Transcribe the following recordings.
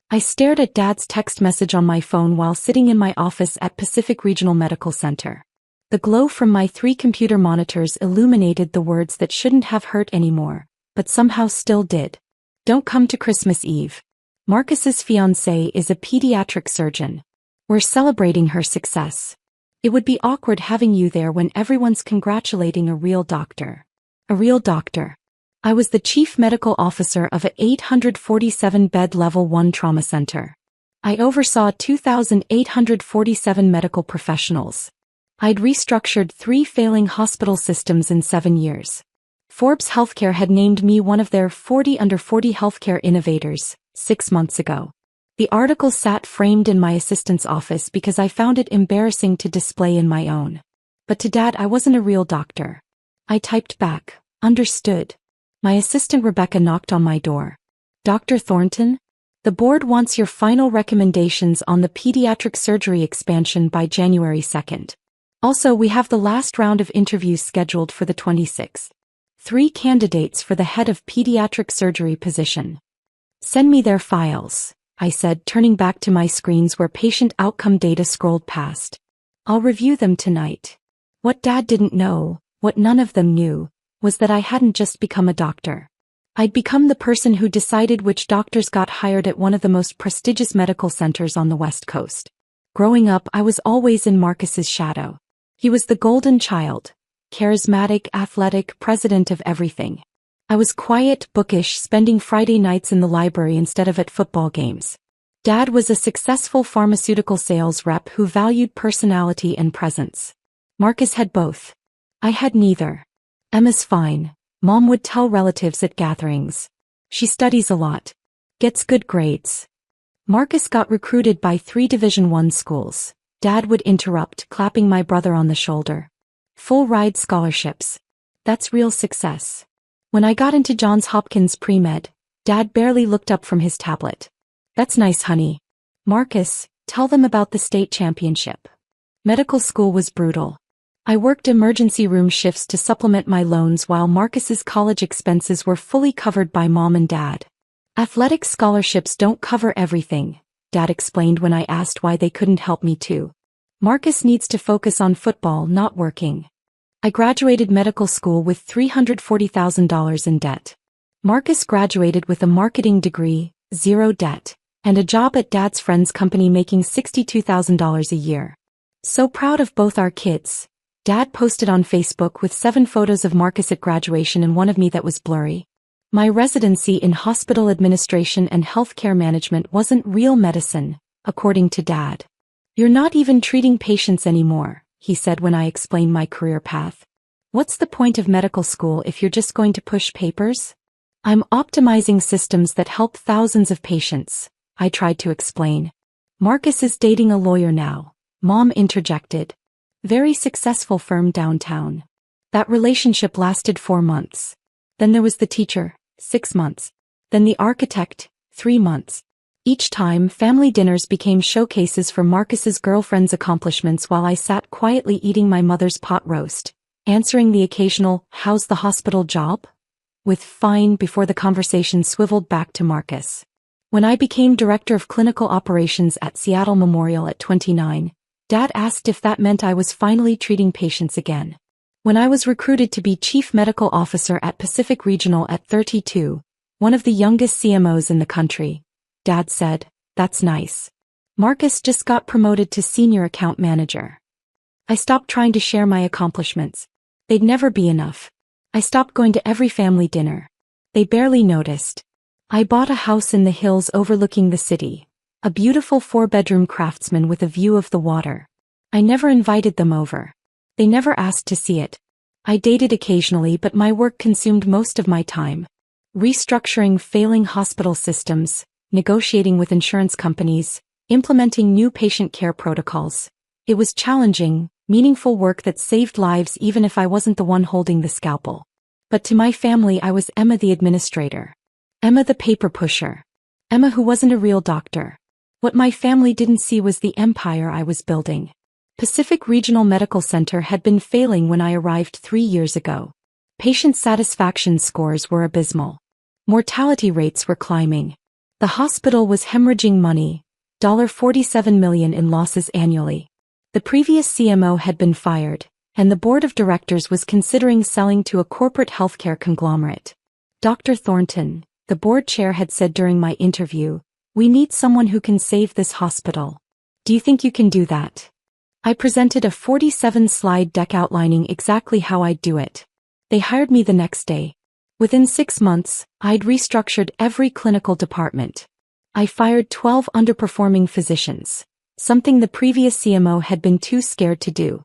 I stared at Dad's text message on my phone while sitting in my office at Pacific Regional Medical Center. The glow from my 3 computer monitors illuminated the words that shouldn't have hurt anymore, but somehow still did. Don't come to Christmas Eve. Marcus's fiancée is a pediatric surgeon. We're celebrating her success. It would be awkward having you there when everyone's congratulating a real doctor. A real doctor. I was the chief medical officer of a 847-bed Level 1 trauma center. I oversaw 2,847 medical professionals. I'd restructured 3 failing hospital systems in 7 years. Forbes Healthcare had named me one of their 40 under 40 healthcare innovators 6 months ago. The article sat framed in my assistant's office because I found it embarrassing to display in my own. But to Dad, I wasn't a real doctor. I typed back, understood. My assistant Rebecca knocked on my door. Dr. Thornton? The board wants your final recommendations on the pediatric surgery expansion by January 2nd. Also, we have the last round of interviews scheduled for the 26th. 3 candidates for the head of pediatric surgery position. Send me their files, I said, turning back to my screens where patient outcome data scrolled past. I'll review them tonight. What Dad didn't know, what none of them knew, was that I hadn't just become a doctor. I'd become the person who decided which doctors got hired at one of the most prestigious medical centers on the West Coast. Growing up, I was always in Marcus's shadow. He was the golden child, charismatic, athletic, president of everything. I was quiet, bookish, spending Friday nights in the library instead of at football games. Dad was a successful pharmaceutical sales rep who valued personality and presence. Marcus had both. I had neither. Emma's fine, Mom would tell relatives at gatherings. She studies a lot. Gets good grades. Marcus got recruited by 3 Division I schools. Dad would interrupt, clapping my brother on the shoulder. Full ride scholarships. That's real success. When I got into Johns Hopkins pre-med, Dad barely looked up from his tablet. That's nice, honey. Marcus, tell them about the state championship. Medical school was brutal. I worked emergency room shifts to supplement my loans while Marcus's college expenses were fully covered by Mom and Dad. Athletic scholarships don't cover everything, Dad explained when I asked why they couldn't help me too. Marcus needs to focus on football, not working. I graduated medical school with $340,000 in debt. Marcus graduated with a marketing degree, 0 debt, and a job at Dad's friend's company making $62,000 a year. So proud of both our kids. Dad posted on Facebook with 7 photos of Marcus at graduation and one of me that was blurry. My residency in hospital administration and healthcare management wasn't real medicine, according to Dad. You're not even treating patients anymore, he said when I explained my career path. What's the point of medical school if you're just going to push papers? I'm optimizing systems that help thousands of patients, I tried to explain. Marcus is dating a lawyer now, Mom interjected. Very successful firm downtown. That relationship lasted 4 months. Then there was the teacher, 6 months. Then the architect, 3 months. Each time, family dinners became showcases for Marcus's girlfriend's accomplishments while I sat quietly eating my mother's pot roast, answering the occasional, "How's the hospital job?" with "fine" before the conversation swiveled back to Marcus. When I became director of clinical operations at Seattle Memorial at 29, Dad asked if that meant I was finally treating patients again. When I was recruited to be chief medical officer at Pacific Regional at 32, one of the youngest CMOs in the country, Dad said, "That's nice. Marcus just got promoted to senior account manager." I stopped trying to share my accomplishments. They'd never be enough. I stopped going to every family dinner. They barely noticed. I bought a house in the hills overlooking the city. A beautiful 4-bedroom craftsman with a view of the water. I never invited them over. They never asked to see it. I dated occasionally, but my work consumed most of my time. Restructuring failing hospital systems, negotiating with insurance companies, implementing new patient care protocols. It was challenging, meaningful work that saved lives even if I wasn't the one holding the scalpel. But to my family, I was Emma the administrator. Emma the paper pusher. Emma who wasn't a real doctor. What my family didn't see was the empire I was building. Pacific Regional Medical Center had been failing when I arrived 3 years ago. Patient satisfaction scores were abysmal. Mortality rates were climbing. The hospital was hemorrhaging money, $47 million in losses annually. The previous CMO had been fired, and the board of directors was considering selling to a corporate healthcare conglomerate. Dr. Thornton, the board chair, had said during my interview, "We need someone who can save this hospital. Do you think you can do that?" I presented a 47-slide deck outlining exactly how I'd do it. They hired me the next day. Within 6 months, I'd restructured every clinical department. I fired 12 underperforming physicians, something the previous CMO had been too scared to do.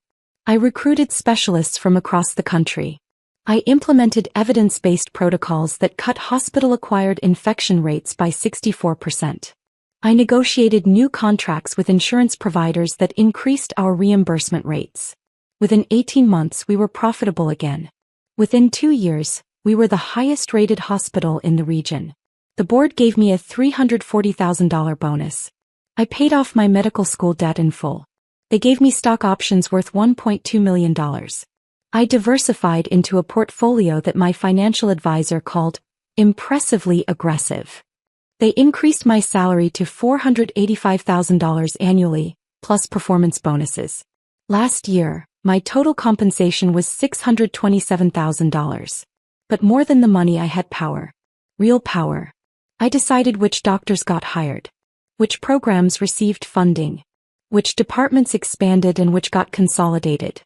I recruited specialists from across the country. I implemented evidence-based protocols that cut hospital-acquired infection rates by 64%. I negotiated new contracts with insurance providers that increased our reimbursement rates. Within 18 months, we were profitable again. Within 2 years, we were the highest-rated hospital in the region. The board gave me a $340,000 bonus. I paid off my medical school debt in full. They gave me stock options worth $1.2 million. I diversified into a portfolio that my financial advisor called impressively aggressive. They increased my salary to $485,000 annually, plus performance bonuses. Last year, my total compensation was $627,000. But more than the money, I had power. Real power. I decided which doctors got hired, which programs received funding, which departments expanded and which got consolidated.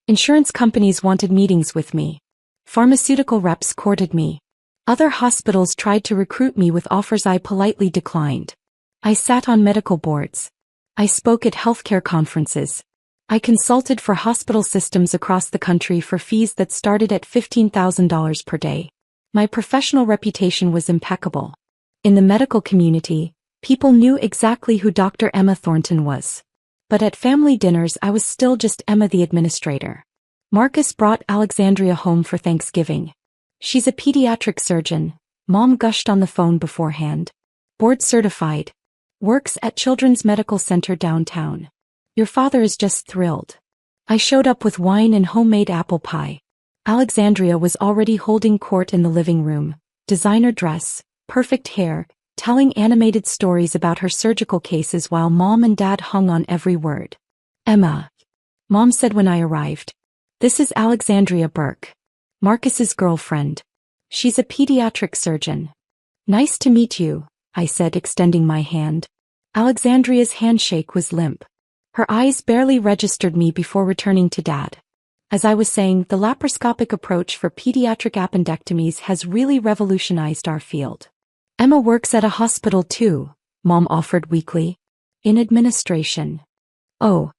Insurance companies wanted meetings with me. Pharmaceutical reps courted me. Other hospitals tried to recruit me with offers I politely declined. I sat on medical boards. I spoke at healthcare conferences. I consulted for hospital systems across the country for fees that started at $15,000 per day. My professional reputation was impeccable. In the medical community, people knew exactly who Dr. Emma Thornton was. But at family dinners, I was still just Emma the administrator. Marcus brought Alexandria home for Thanksgiving. "She's a pediatric surgeon," Mom gushed on the phone beforehand. "Board certified. Works at Children's Medical Center downtown. Your father is just thrilled." I showed up with wine and homemade apple pie. Alexandria was already holding court in the living room, designer dress, perfect hair, telling animated stories about her surgical cases while Mom and Dad hung on every word. "Emma," Mom said when I arrived. "This is Alexandria Burke, Marcus's girlfriend. She's a pediatric surgeon." "Nice to meet you," I said, extending my hand. Alexandria's handshake was limp. Her eyes barely registered me before returning to Dad. "As I was saying, the laparoscopic approach for pediatric appendectomies has really revolutionized our field." "Emma works at a hospital too," Mom offered weakly. "In administration." "Oh."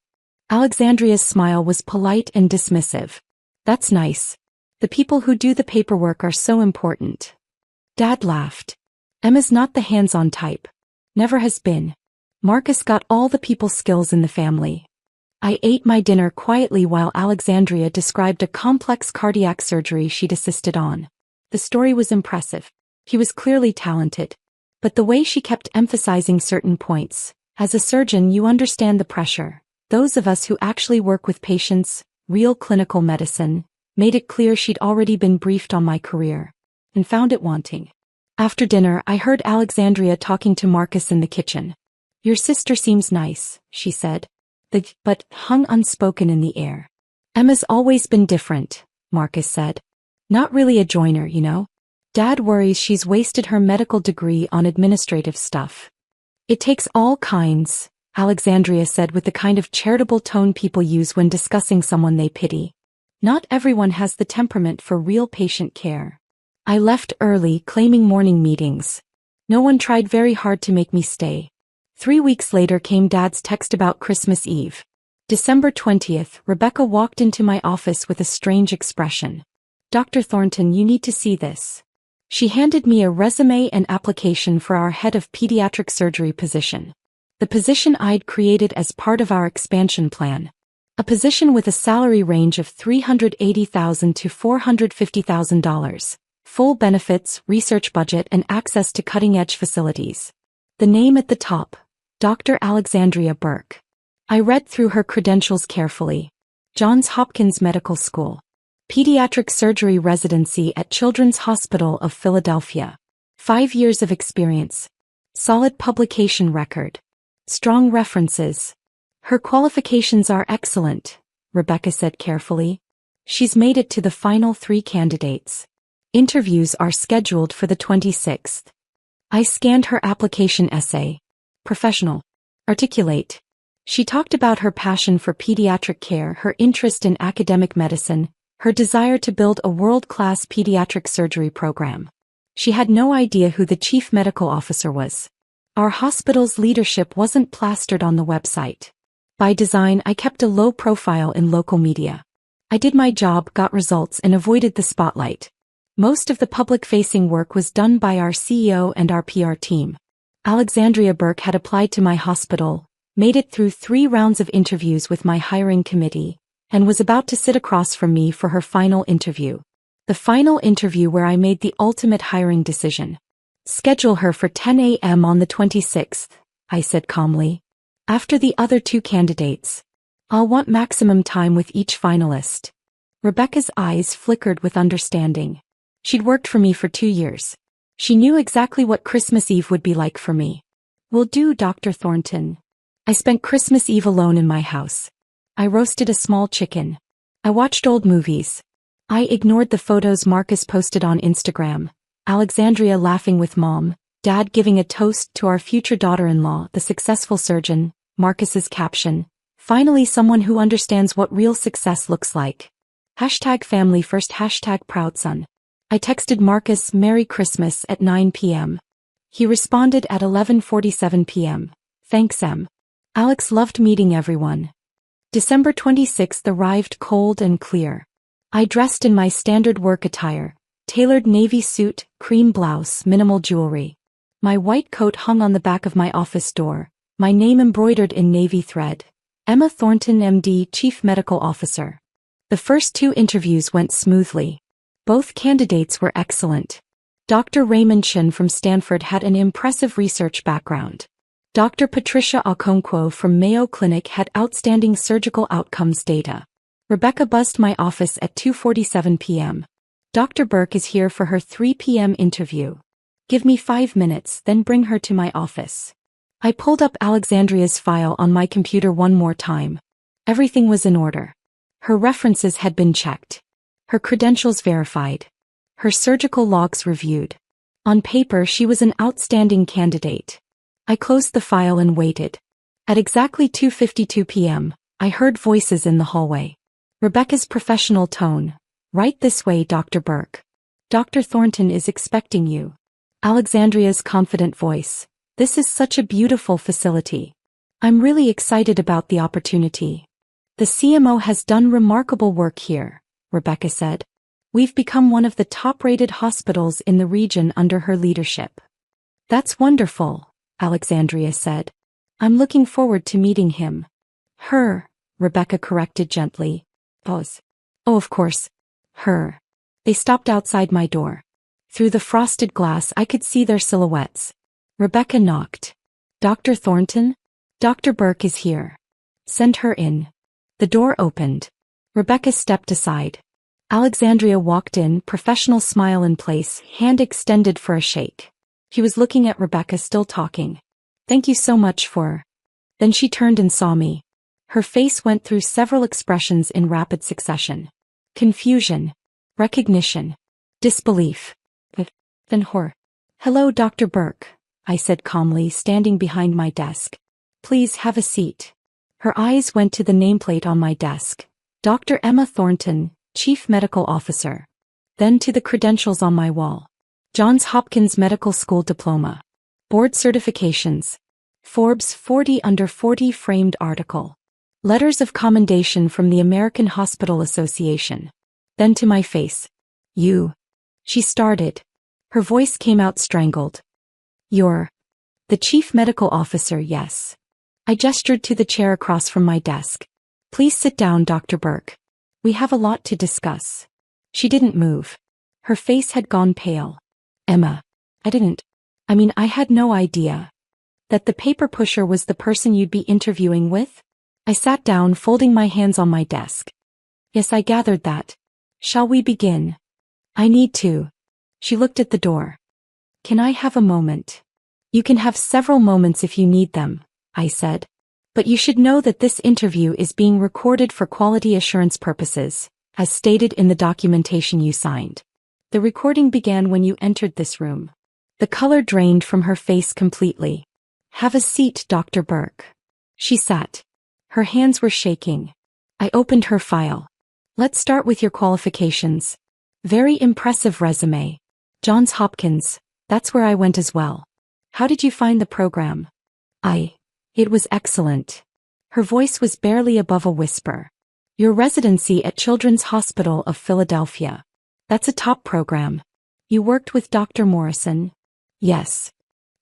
Alexandria's smile was polite and dismissive. "That's nice. The people who do the paperwork are so important." Dad laughed. "Emma's not the hands-on type. Never has been. Marcus got all the people skills in the family." I ate my dinner quietly while Alexandria described a complex cardiac surgery she'd assisted on. The story was impressive. He was clearly talented. But the way she kept emphasizing certain points, "As a surgeon, you understand the pressure. Those of us who actually work with patients, real clinical medicine," made it clear she'd already been briefed on my career, and found it wanting. After dinner, I heard Alexandria talking to Marcus in the kitchen. "Your sister seems nice," she said. The "but" hung unspoken in the air. "Emma's always been different," Marcus said. "Not really a joiner, you know. Dad worries she's wasted her medical degree on administrative stuff." "It takes all kinds," Alexandria said with the kind of charitable tone people use when discussing someone they pity. "Not everyone has the temperament for real patient care." I left early, claiming morning meetings. No one tried very hard to make me stay. 3 weeks later came Dad's text about Christmas Eve. December 20th, Rebecca walked into my office with a strange expression. "Dr. Thornton, you need to see this." She handed me a resume and application for our head of pediatric surgery position. The position I'd created as part of our expansion plan. A position with a salary range of $380,000 to $450,000, full benefits, research budget, and access to cutting-edge facilities. The name at the top, Dr. Alexandria Burke. I read through her credentials carefully. Johns Hopkins Medical School. Pediatric surgery residency at Children's Hospital of Philadelphia. 5 years of experience. Solid publication record. Strong references. Her qualifications are excellent, Rebecca said carefully. She's made it to the final 3 candidates. Interviews are scheduled for the 26th. I scanned her application essay. Professional. Articulate. She talked about her passion for pediatric care, her interest in academic medicine, her desire to build a world-class pediatric surgery program. She had no idea who the chief medical officer was. Our hospital's leadership wasn't plastered on the website. By design, I kept a low profile in local media. I did my job, got results, and avoided the spotlight. Most of the public-facing work was done by our CEO and our PR team. Alexandria Burke had applied to my hospital, made it through 3 rounds of interviews with my hiring committee, and was about to sit across from me for her final interview. The final interview where I made the ultimate hiring decision. Schedule her for 10 a.m. on the 26th, I said calmly. After the other 2 candidates. I'll want maximum time with each finalist. Rebecca's eyes flickered with understanding. She'd worked for me for 2 years. She knew exactly what Christmas Eve would be like for me. Will do, Dr. Thornton. I spent Christmas Eve alone in my house. I roasted a small chicken. I watched old movies. I ignored the photos Marcus posted on Instagram. Alexandria laughing with Mom, Dad giving a toast to our future daughter-in-law, the successful surgeon, Marcus's caption, finally someone who understands what real success looks like. #family first #proud son. I texted Marcus Merry Christmas at 9 p.m. He responded at 11:47 p.m. Thanks Em. Alex loved meeting everyone. December 26th arrived cold and clear. I dressed in my standard work attire, tailored navy suit, cream blouse, minimal jewelry. My white coat hung on the back of my office door, my name embroidered in navy thread. Emma Thornton MD, Chief Medical Officer. The first 2 interviews went smoothly. Both candidates were excellent. Dr. Raymond Chen from Stanford had an impressive research background. Dr. Patricia Okonkwo from Mayo Clinic had outstanding surgical outcomes data. Rebecca buzzed my office at 2:47 p.m. Dr. Burke is here for her 3 p.m. interview. Give me 5 minutes, then bring her to my office. I pulled up Alexandria's file on my computer one more time. Everything was in order. Her references had been checked. Her credentials verified. Her surgical logs reviewed. On paper, she was an outstanding candidate. I closed the file and waited. At exactly 2:52 p.m., I heard voices in the hallway. Rebecca's professional tone. Right this way, Dr. Burke. Dr. Thornton is expecting you. Alexandria's confident voice. This is such a beautiful facility. I'm really excited about the opportunity. The CMO has done remarkable work here, Rebecca said. We've become one of the top-rated hospitals in the region under her leadership. That's wonderful, Alexandria said. I'm looking forward to meeting him. Her, Rebecca corrected gently. Pause. Oh, of course. Her. They stopped outside my door. Through the frosted glass I could see their silhouettes. Rebecca knocked. Dr. Thornton? Dr. Burke is here. Send her in. The door opened. Rebecca stepped aside. Alexandria walked in, professional smile in place, hand extended for a shake. He was looking at Rebecca, still talking. Thank you so much for... Then she turned and saw me. Her face went through several expressions in rapid succession. Confusion. Recognition. Disbelief. Then horror. Hello, Dr. Burke, I said calmly, standing behind my desk. Please have a seat. Her eyes went to the nameplate on my desk. Dr. Emma Thornton, Chief Medical Officer. Then to the credentials on my wall. Johns Hopkins Medical School diploma. Board certifications. Forbes 40 Under 40 framed article. Letters of commendation from the American Hospital Association. Then to my face. You. She started. Her voice came out strangled. You're the Chief Medical Officer, yes. I gestured to the chair across from my desk. Please sit down, Dr. Burke. We have a lot to discuss. She didn't move. Her face had gone pale. Emma. I had no idea. That the paper pusher was the person you'd be interviewing with? I sat down, folding my hands on my desk. Yes, I gathered that. Shall we begin? I need to. She looked at the door. Can I have a moment? You can have several moments if you need them, I said. But you should know that this interview is being recorded for quality assurance purposes, as stated in the documentation you signed. The recording began when you entered this room. The color drained from her face completely. Have a seat, Dr. Burke. She sat. Her hands were shaking. I opened her file. Let's start with your qualifications. Very impressive resume. Johns Hopkins, that's where I went as well. How did you find the program? It was excellent. Her voice was barely above a whisper. Your residency at Children's Hospital of Philadelphia. That's a top program. You worked with Dr. Morrison? Yes.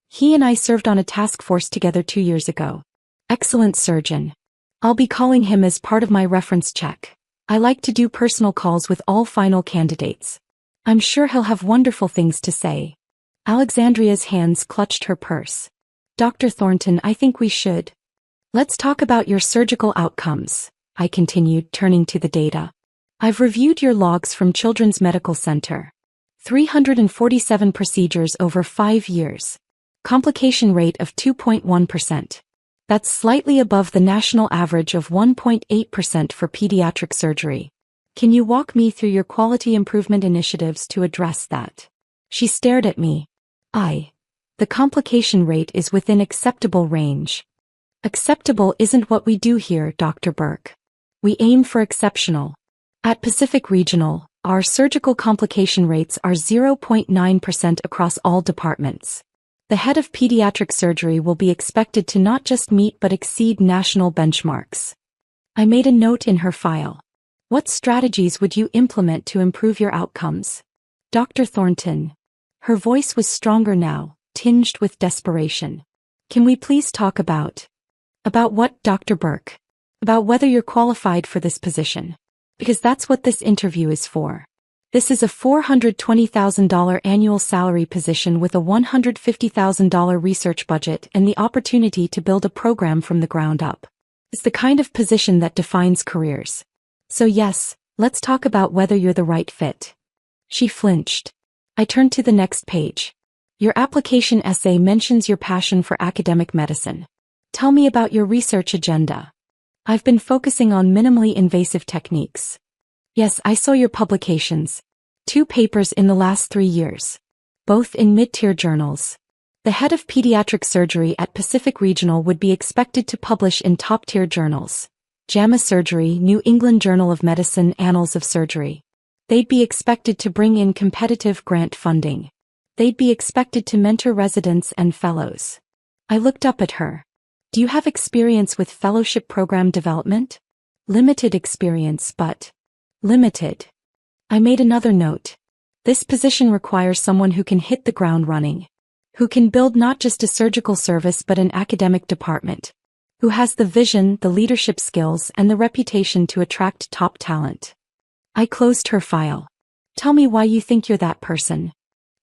He and I served on a task force together 2 years ago. Excellent surgeon. I'll be calling him as part of my reference check. I like to do personal calls with all final candidates. I'm sure he'll have wonderful things to say. Alexandria's hands clutched her purse. Dr. Thornton, I think we should. Let's talk about your surgical outcomes, I continued, turning to the data. I've reviewed your logs from Children's Medical Center. 347 procedures over 5 years. Complication rate of 2.1%. That's slightly above the national average of 1.8% for pediatric surgery. Can you walk me through your quality improvement initiatives to address that? She stared at me. The complication rate is within acceptable range. Acceptable isn't what we do here, Dr. Burke. We aim for exceptional. At Pacific Regional, our surgical complication rates are 0.9% across all departments. The head of pediatric surgery will be expected to not just meet but exceed national benchmarks. I made a note in her file. What strategies would you implement to improve your outcomes? Dr. Thornton. Her voice was stronger now, tinged with desperation. Can we please talk about what, Dr. Burke? About whether you're qualified for this position. Because that's what this interview is for. This is a $420,000 annual salary position with a $150,000 research budget and the opportunity to build a program from the ground up. It's the kind of position that defines careers. So yes, let's talk about whether you're the right fit. She flinched. I turned to the next page. Your application essay mentions your passion for academic medicine. Tell me about your research agenda. I've been focusing on minimally invasive techniques. Yes, I saw your publications. 2 papers in the last 3 years. Both in mid-tier journals. The head of pediatric surgery at Pacific Regional would be expected to publish in top-tier journals. JAMA Surgery, New England Journal of Medicine, Annals of Surgery. They'd be expected to bring in competitive grant funding. They'd be expected to mentor residents and fellows. I looked up at her. Do you have experience with fellowship program development? Limited experience, but limited. I made another note. This position requires someone who can hit the ground running. Who can build not just a surgical service but an academic department. Who has the vision, the leadership skills, and the reputation to attract top talent. I closed her file. Tell me why you think you're that person.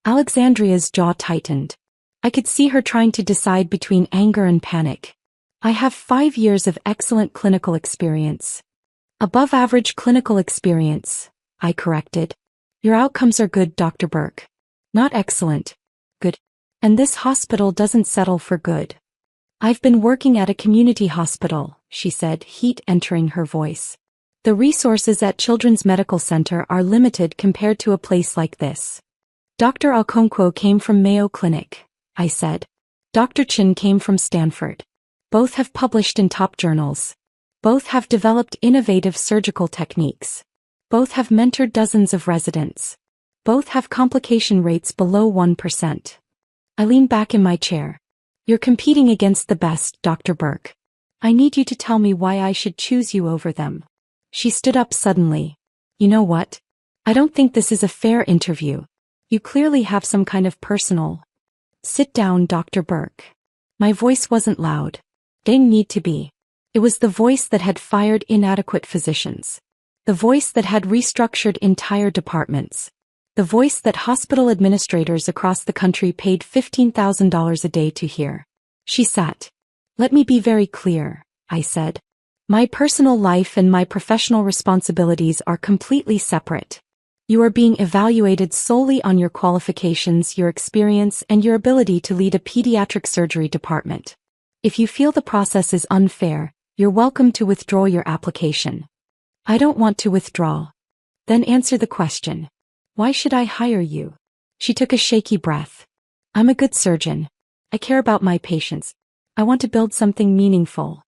Alexandria's jaw tightened. I could see her trying to decide between anger and panic. I have 5 years of excellent clinical experience. Above average clinical experience, I corrected. Your outcomes are good, Dr. Burke. Not excellent. Good. And this hospital doesn't settle for good. I've been working at a community hospital, she said, heat entering her voice. The resources at Children's Medical Center are limited compared to a place like this. Dr. Okonkwo came from Mayo Clinic, I said. Dr. Chin came from Stanford. Both have published in top journals. Both have developed innovative surgical techniques. Both have mentored dozens of residents. Both have complication rates below 1%. I leaned back in my chair. You're competing against the best, Dr. Burke. I need you to tell me why I should choose you over them. She stood up suddenly. You know what? I don't think this is a fair interview. You clearly have some kind of personal. Sit down, Dr. Burke. My voice wasn't loud. Didn't need to be. It was the voice that had fired inadequate physicians. The voice that had restructured entire departments. The voice that hospital administrators across the country paid $15,000 a day to hear. She sat. Let me be very clear, I said. My personal life and my professional responsibilities are completely separate. You are being evaluated solely on your qualifications, your experience, and your ability to lead a pediatric surgery department. If you feel the process is unfair, you're welcome to withdraw your application. I don't want to withdraw. Then answer the question. Why should I hire you? She took a shaky breath. I'm a good surgeon. I care about my patients. I want to build something meaningful.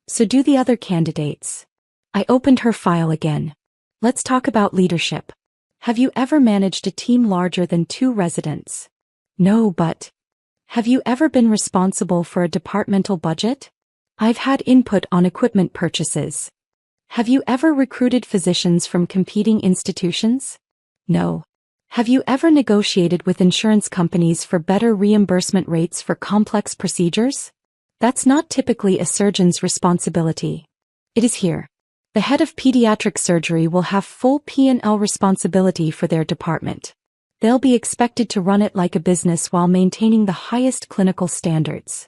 So do the other candidates. I opened her file again. Let's talk about leadership. Have you ever managed a team larger than 2 residents? No, but have you ever been responsible for a departmental budget? I've had input on equipment purchases. Have you ever recruited physicians from competing institutions? No. Have you ever negotiated with insurance companies for better reimbursement rates for complex procedures? That's not typically a surgeon's responsibility. It is here. The head of pediatric surgery will have full P&L responsibility for their department. They'll be expected to run it like a business while maintaining the highest clinical standards.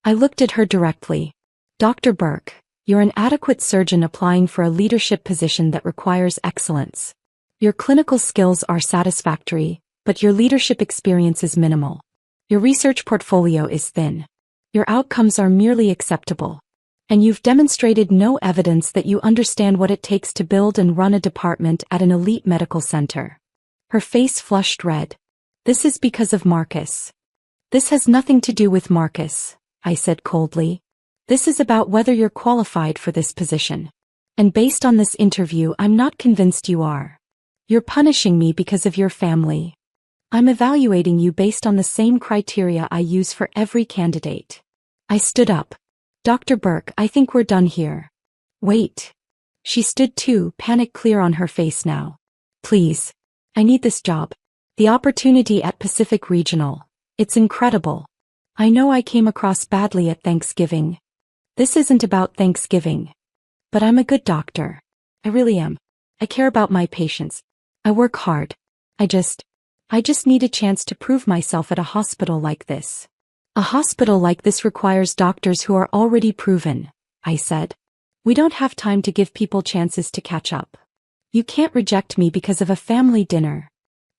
I looked at her directly. Dr. Burke, you're an adequate surgeon applying for a leadership position that requires excellence. Your clinical skills are satisfactory, but your leadership experience is minimal. Your research portfolio is thin. Your outcomes are merely acceptable. And you've demonstrated no evidence that you understand what it takes to build and run a department at an elite medical center. Her face flushed red. This is because of Marcus. This has nothing to do with Marcus, I said coldly. This is about whether you're qualified for this position. And based on this interview, I'm not convinced you are. You're punishing me because of your family. I'm evaluating you based on the same criteria I use for every candidate. I stood up. Dr. Burke, I think we're done here. Wait. She stood too, panic clear on her face now. Please. I need this job. The opportunity at Pacific Regional. It's incredible. I know I came across badly at Thanksgiving. This isn't about Thanksgiving. But I'm a good doctor. I really am. I care about my patients. I work hard. I just need a chance to prove myself at a hospital like this. A hospital like this requires doctors who are already proven, I said. We don't have time to give people chances to catch up. You can't reject me because of a family dinner.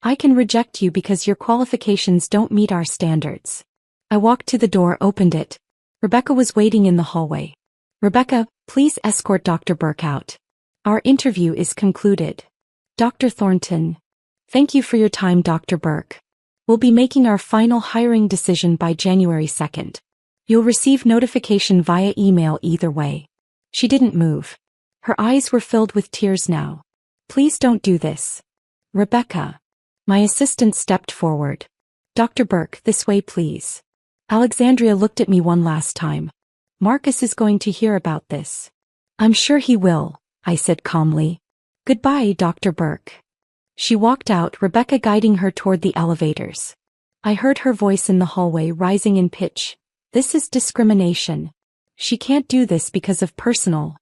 I can reject you because your qualifications don't meet our standards. I walked to the door, opened it. Rebecca was waiting in the hallway. Rebecca, please escort Dr. Burke out. Our interview is concluded. Dr. Thornton. Thank you for your time, Dr. Burke. We'll be making our final hiring decision by January 2nd. You'll receive notification via email either way. She didn't move. Her eyes were filled with tears now. Please don't do this. Rebecca. My assistant stepped forward. Dr. Burke, this way please. Alexandria looked at me one last time. Marcus is going to hear about this. I'm sure he will, I said calmly. Goodbye, Dr. Burke. She walked out, Rebecca guiding her toward the elevators. I heard her voice in the hallway rising in pitch. This is discrimination. She can't do this because of personal.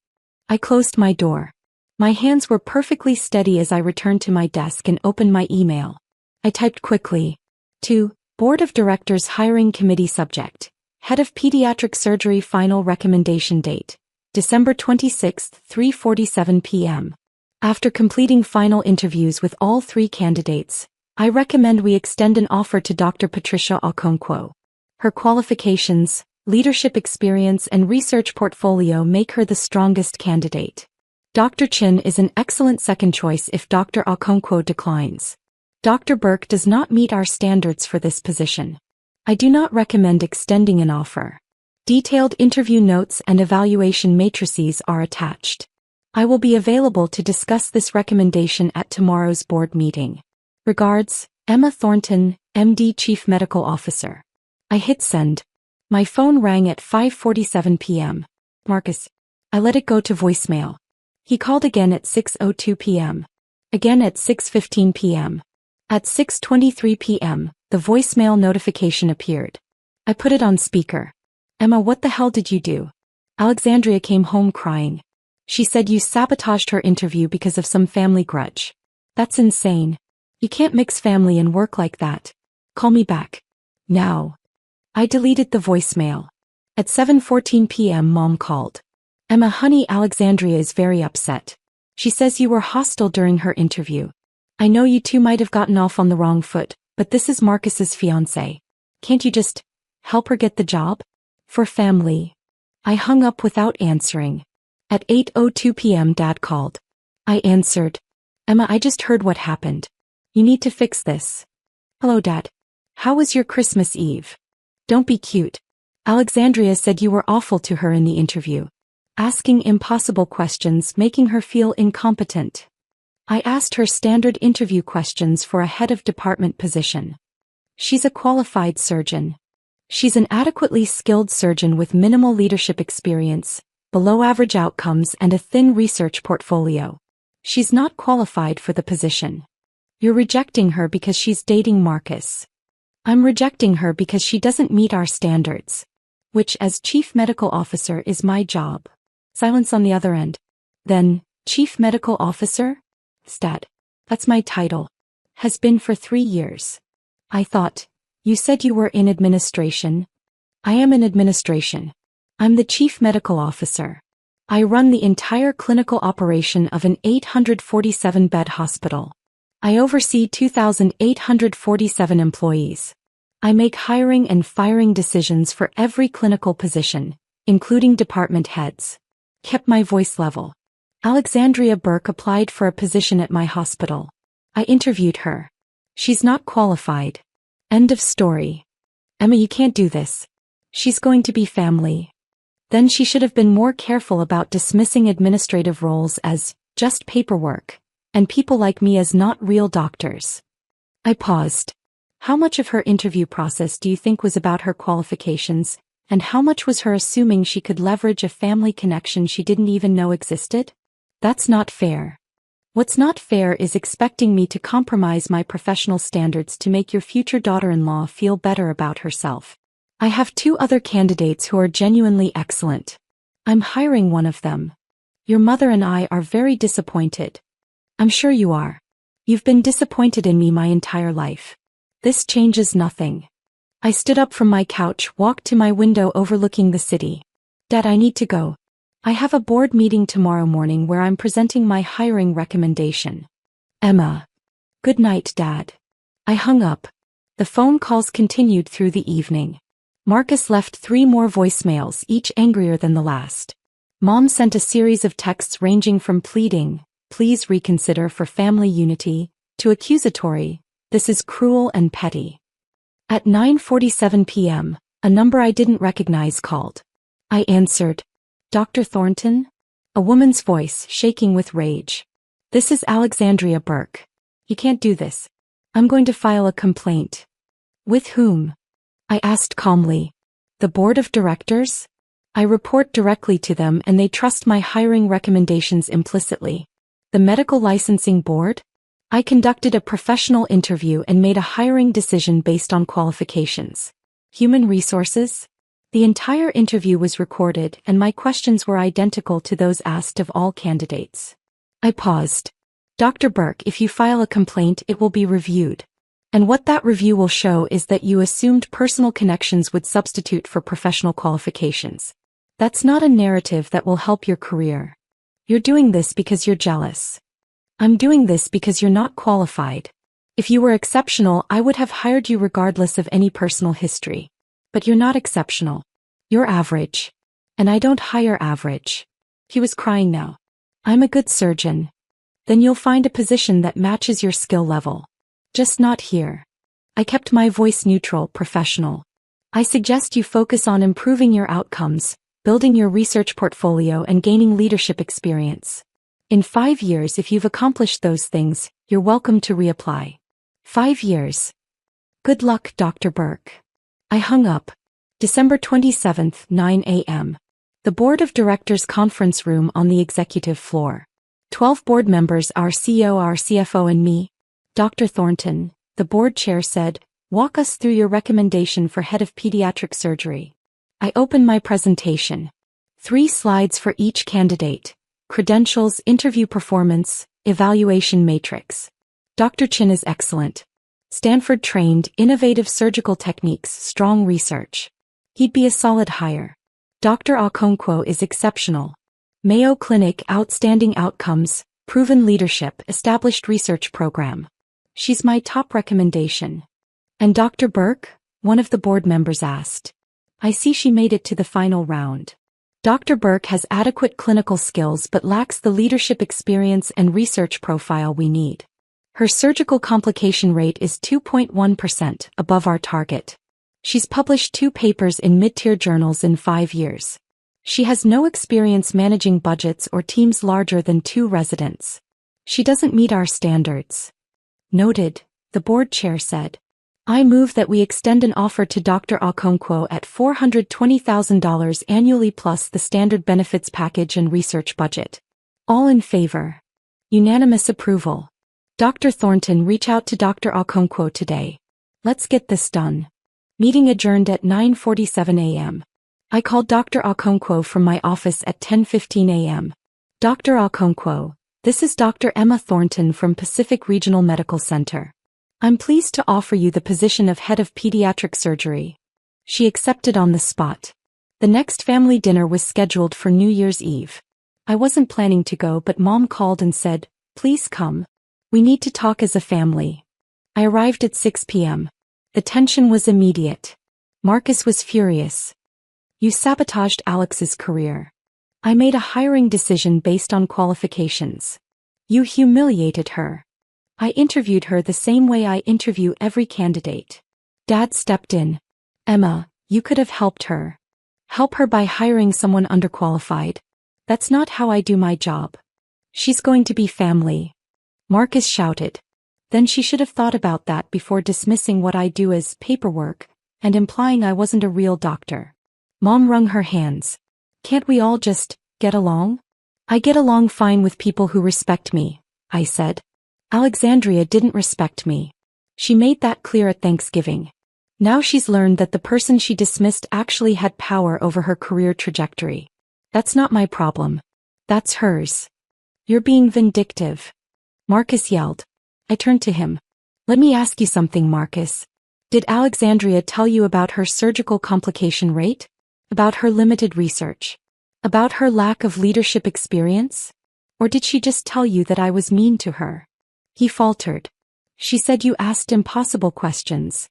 I closed my door. My hands were perfectly steady as I returned to my desk and opened my email. I typed quickly. To Board of Directors Hiring Committee Subject. Head of Pediatric Surgery Final Recommendation Date. December 26, 3:47 p.m. After completing final interviews with all 3 candidates, I recommend we extend an offer to Dr. Patricia Okonkwo. Her qualifications, leadership experience and research portfolio make her the strongest candidate. Dr. Chin is an excellent second choice if Dr. Okonkwo declines. Dr. Burke does not meet our standards for this position. I do not recommend extending an offer. Detailed interview notes and evaluation matrices are attached. I will be available to discuss this recommendation at tomorrow's board meeting. Regards, Emma Thornton, MD Chief Medical Officer. I hit send. My phone rang at 5:47 p.m. Marcus. I let it go to voicemail. He called again at 6:02 p.m. Again at 6:15 p.m. At 6:23 p.m., the voicemail notification appeared. I put it on speaker. Emma, what the hell did you do? Alexandria came home crying. She said you sabotaged her interview because of some family grudge. That's insane. You can't mix family and work like that. Call me back. Now. I deleted the voicemail. At 7:14 p.m. Mom called. Emma, honey, Alexandria is very upset. She says you were hostile during her interview. I know you two might have gotten off on the wrong foot, but this is Marcus's fiancée. Can't you just help her get the job? For family. I hung up without answering. At 8:02 p.m. Dad called. I answered. Emma, I just heard what happened. You need to fix this. Hello, Dad. How was your Christmas Eve? Don't be cute. Alexandria said you were awful to her in the interview. Asking impossible questions, making her feel incompetent. I asked her standard interview questions for a head of department position. She's a qualified surgeon. She's an adequately skilled surgeon with minimal leadership experience, below average outcomes and a thin research portfolio. She's not qualified for the position. You're rejecting her because she's dating Marcus. I'm rejecting her because she doesn't meet our standards. Which, as Chief Medical Officer, is my job. Silence on the other end. Then, Chief Medical Officer? Stat. That's my title. Has been for 3 years. I thought, you said you were in administration. I am in administration. I'm the Chief Medical Officer. I run the entire clinical operation of an 847-bed hospital. I oversee 2,847 employees. I make hiring and firing decisions for every clinical position, including department heads. Kept my voice level. Alexandria Burke applied for a position at my hospital. I interviewed her. She's not qualified. End of story. Emma, you can't do this. She's going to be family. Then she should have been more careful about dismissing administrative roles as just paperwork, and people like me as not real doctors. I paused. How much of her interview process do you think was about her qualifications, and how much was her assuming she could leverage a family connection she didn't even know existed? That's not fair. What's not fair is expecting me to compromise my professional standards to make your future daughter-in-law feel better about herself. I have 2 other candidates who are genuinely excellent. I'm hiring one of them. Your mother and I are very disappointed. I'm sure you are. You've been disappointed in me my entire life. This changes nothing. I stood up from my couch, walked to my window overlooking the city. Dad, I need to go. I have a board meeting tomorrow morning where I'm presenting my hiring recommendation. Emma. Good night, Dad. I hung up. The phone calls continued through the evening. Marcus left 3 more voicemails, each angrier than the last. Mom sent a series of texts ranging from pleading, please reconsider for family unity, to accusatory, this is cruel and petty. At 9:47 p.m., a number I didn't recognize called. I answered. Dr. Thornton? A woman's voice, shaking with rage. This is Alexandria Burke. You can't do this. I'm going to file a complaint. With whom? I asked calmly. The board of directors? I report directly to them and they trust my hiring recommendations implicitly. The medical licensing board? I conducted a professional interview and made a hiring decision based on qualifications. Human resources? The entire interview was recorded and my questions were identical to those asked of all candidates. I paused. Dr. Burke, if you file a complaint, it will be reviewed. And what that review will show is that you assumed personal connections would substitute for professional qualifications. That's not a narrative that will help your career. You're doing this because you're jealous. I'm doing this because you're not qualified. If you were exceptional, I would have hired you regardless of any personal history. But you're not exceptional. You're average. And I don't hire average. He was crying now. I'm a good surgeon. Then you'll find a position that matches your skill level. Just not here. I kept my voice neutral, professional. I suggest you focus on improving your outcomes, building your research portfolio and gaining leadership experience. In 5 years, if you've accomplished those things, you're welcome to reapply. 5 years. Good luck, Dr. Burke. I hung up. December 27th, 9 a.m. The Board of Directors conference room on the executive floor. 12 board members, our CEO, our CFO and me. Dr. Thornton, the board chair said, walk us through your recommendation for head of pediatric surgery. I opened my presentation. 3 slides for each candidate. Credentials, interview performance, evaluation matrix. Dr. Chin is excellent. Stanford trained, innovative surgical techniques, strong research. He'd be a solid hire. Dr. Okonkwo is exceptional. Mayo Clinic, outstanding outcomes, Proven leadership, established research program. She's my top recommendation. And Dr. Burke? One of the board members asked. I see she made it to the final round. Dr. Burke has adequate clinical skills but lacks the leadership experience and research profile we need. Her surgical complication rate is 2.1%, above our target. She's published 2 papers in mid-tier journals in 5 years. She has no experience managing budgets or teams larger than 2 residents. She doesn't meet our standards. Noted, the board chair said. I move that we extend an offer to Dr. Okonkwo at $420,000 annually plus the standard benefits package and research budget. All in favor? Unanimous approval. Dr. Thornton, reach out to Dr. Okonkwo today. Let's get this done. Meeting adjourned at 9:47 a.m. I called Dr. Okonkwo from my office at 10:15 a.m. Dr. Okonkwo, this is Dr. Emma Thornton from Pacific Regional Medical Center. I'm pleased to offer you the position of head of pediatric surgery. She accepted on the spot. The next family dinner was scheduled for New Year's Eve. I wasn't planning to go, but Mom called and said, please come. We need to talk as a family. I arrived at 6 p.m. The tension was immediate. Marcus was furious. You sabotaged Alex's career. I made a hiring decision based on qualifications. You humiliated her. I interviewed her the same way I interview every candidate. Dad stepped in. Emma, you could have helped her. Help her by hiring someone underqualified. That's not how I do my job. She's going to be family. Marcus shouted. Then she should have thought about that before dismissing what I do as paperwork, and implying I wasn't a real doctor. Mom wrung her hands. Can't we all just get along? I get along fine with people who respect me, I said. Alexandria didn't respect me. She made that clear at Thanksgiving. Now she's learned that the person she dismissed actually had power over her career trajectory. That's not my problem. That's hers. You're being vindictive. Marcus yelled. I turned to him. Let me ask you something, Marcus. Did Alexandria tell you about her surgical complication rate? About her limited research? About her lack of leadership experience? Or did she just tell you that I was mean to her? He faltered. She said you asked impossible questions.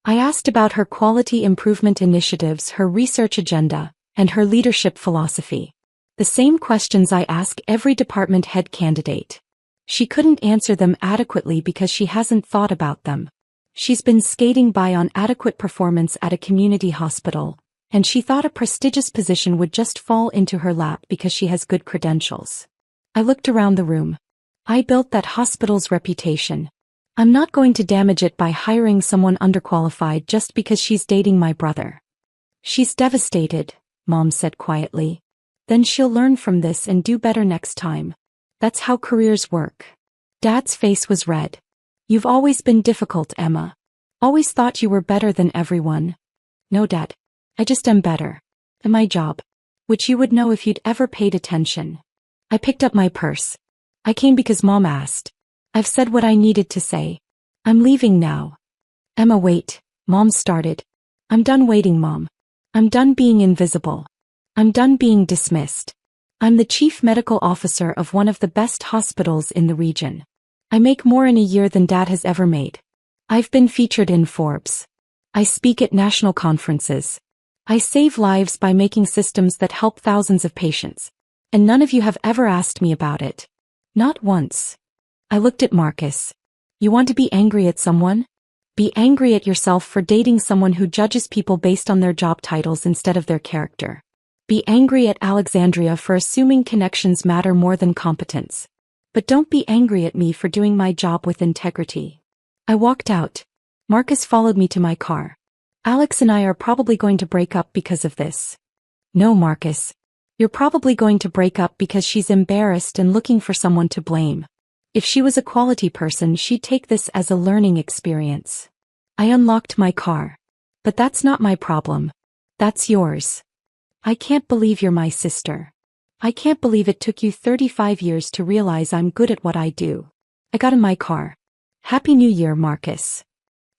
I asked about her quality improvement initiatives, her research agenda, and her leadership philosophy. The same questions I ask every department head candidate. She couldn't answer them adequately because she hasn't thought about them. She's been skating by on adequate performance at a community hospital, and she thought a prestigious position would just fall into her lap because she has good credentials. I looked around the room. I built that hospital's reputation. I'm not going to damage it by hiring someone underqualified just because she's dating my brother. She's devastated, Mom said quietly. Then she'll learn from this and do better next time. That's how careers work. Dad's face was red. You've always been difficult, Emma. Always thought you were better than everyone. No, Dad. I just am better. At my job. Which you would know if you'd ever paid attention. I picked up my purse. I came because Mom asked. I've said what I needed to say. I'm leaving now. Emma, wait, Mom started. I'm done waiting, Mom. I'm done being invisible. I'm done being dismissed. I'm the chief medical officer of one of the best hospitals in the region. I make more in a year than Dad has ever made. I've been featured in Forbes. I speak at national conferences. I save lives by making systems that help thousands of patients. And none of you have ever asked me about it. Not once. I looked at Marcus. You want to be angry at someone? Be angry at yourself for dating someone who judges people based on their job titles instead of their character. Be angry at Alexandria for assuming connections matter more than competence. But don't be angry at me for doing my job with integrity. I walked out. Marcus followed me to my car. Alex and I are probably going to break up because of this. No, Marcus. You're probably going to break up because she's embarrassed and looking for someone to blame. If she was a quality person, she'd take this as a learning experience. I unlocked my car. But that's not my problem. That's yours. I can't believe you're my sister. I can't believe it took you 35 years to realize I'm good at what I do. I got in my car. Happy New Year, Marcus.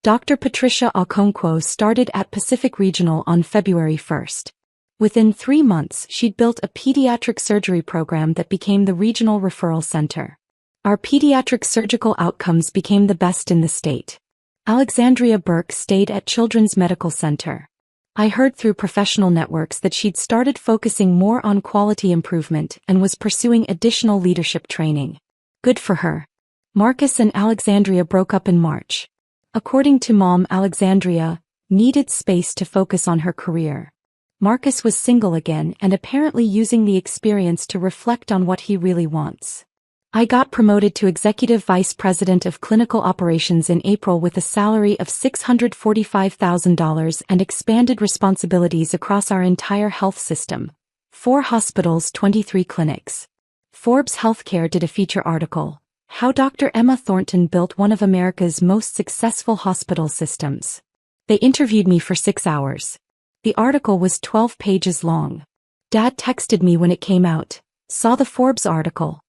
Dr. Patricia Okonkwo started at Pacific Regional on February 1st. Within 3 months, she'd built a pediatric surgery program that became the regional referral center. Our pediatric surgical outcomes became the best in the state. Alexandria Burke stayed at Children's Medical Center. I heard through professional networks that she'd started focusing more on quality improvement and was pursuing additional leadership training. Good for her. Marcus and Alexandria broke up in March. According to Mom, Alexandria needed space to focus on her career. Marcus was single again and apparently using the experience to reflect on what he really wants. I got promoted to Executive Vice President of Clinical Operations in April with a salary of $645,000 and expanded responsibilities across our entire health system. 4 hospitals, 23 clinics. Forbes Healthcare did a feature article, How Dr. Emma Thornton Built One of America's Most Successful Hospital Systems. They interviewed me for 6 hours. The article was 12 pages long. Dad texted me when it came out. Saw the Forbes article.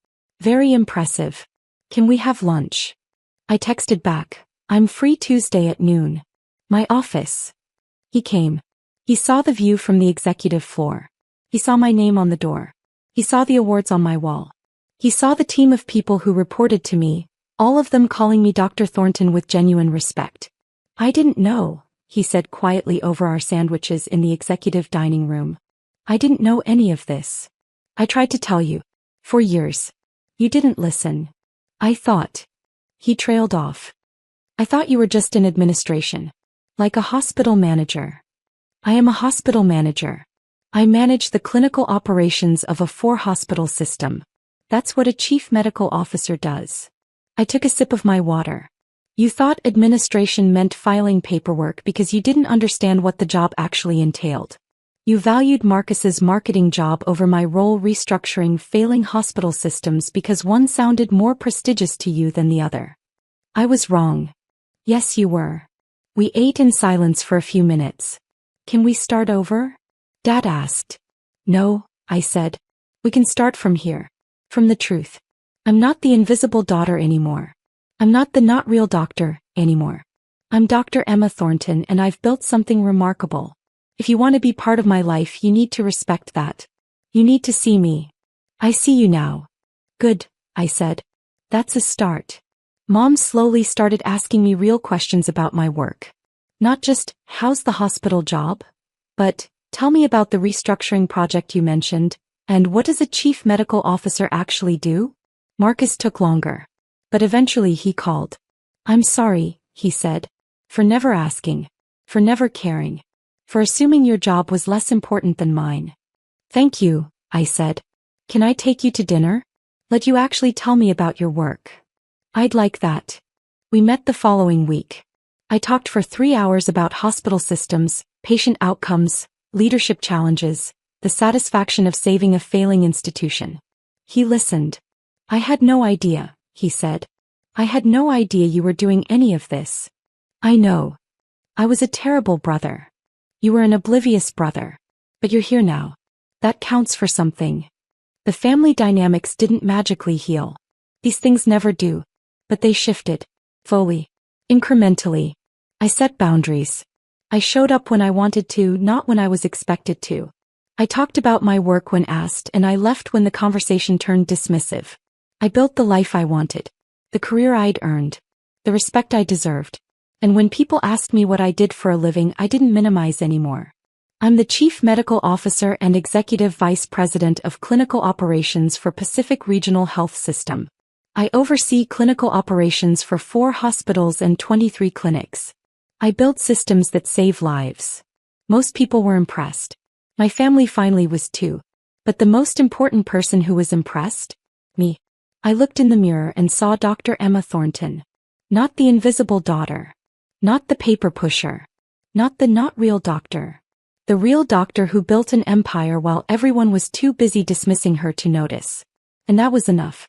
Very impressive. Can we have lunch? I texted back. I'm free Tuesday at noon. My office. He came. He saw the view from the executive floor. He saw my name on the door. He saw the awards on my wall. He saw the team of people who reported to me, all of them calling me Dr. Thornton with genuine respect. I didn't know, he said quietly over our sandwiches in the executive dining room. I didn't know any of this. I tried to tell you. For years. You didn't listen. I thought. He trailed off. I thought you were just in administration. Like a hospital manager. I am a hospital manager. I manage the clinical operations of a 4-hospital system. That's what a chief medical officer does. I took a sip of my water. You thought administration meant filing paperwork because you didn't understand what the job actually entailed. You valued Marcus's marketing job over my role restructuring failing hospital systems because one sounded more prestigious to you than the other. I was wrong. Yes, you were. We ate in silence for a few minutes. Can we start over? Dad asked. No, I said. We can start from here. From the truth. I'm not the invisible daughter anymore. I'm not the not real doctor anymore. I'm Dr. Emma Thornton and I've built something remarkable. If you want to be part of my life, you need to respect that. You need to see me. I see you now. Good, I said. That's a start. Mom slowly started asking me real questions about my work. Not just, how's the hospital job? But, tell me about the restructuring project you mentioned, and what does a chief medical officer actually do? Marcus took longer. But eventually he called. I'm sorry, he said. For never asking. For never caring. For assuming your job was less important than mine. Thank you, I said. Can I take you to dinner? Let you actually tell me about your work. I'd like that. We met the following week. I talked for 3 hours about hospital systems, patient outcomes, leadership challenges, the satisfaction of saving a failing institution. He listened. I had no idea, he said. I had no idea you were doing any of this. I know. I was a terrible brother. You were an oblivious brother. But you're here now. That counts for something. The family dynamics didn't magically heal. These things never do. But they shifted. Slowly. Incrementally. I set boundaries. I showed up when I wanted to, not when I was expected to. I talked about my work when asked and I left when the conversation turned dismissive. I built the life I wanted. The career I'd earned. The respect I deserved. And when people asked me what I did for a living, I didn't minimize anymore. I'm the Chief Medical Officer and Executive Vice President of Clinical Operations for Pacific Regional Health System. I oversee clinical operations for 4 hospitals and 23 clinics. I build systems that save lives. Most people were impressed. My family finally was too. But the most important person who was impressed? Me. I looked in the mirror and saw Dr. Emma Thornton. Not the invisible daughter. Not the paper pusher. Not the not real doctor. The real doctor who built an empire while everyone was too busy dismissing her to notice. And that was enough.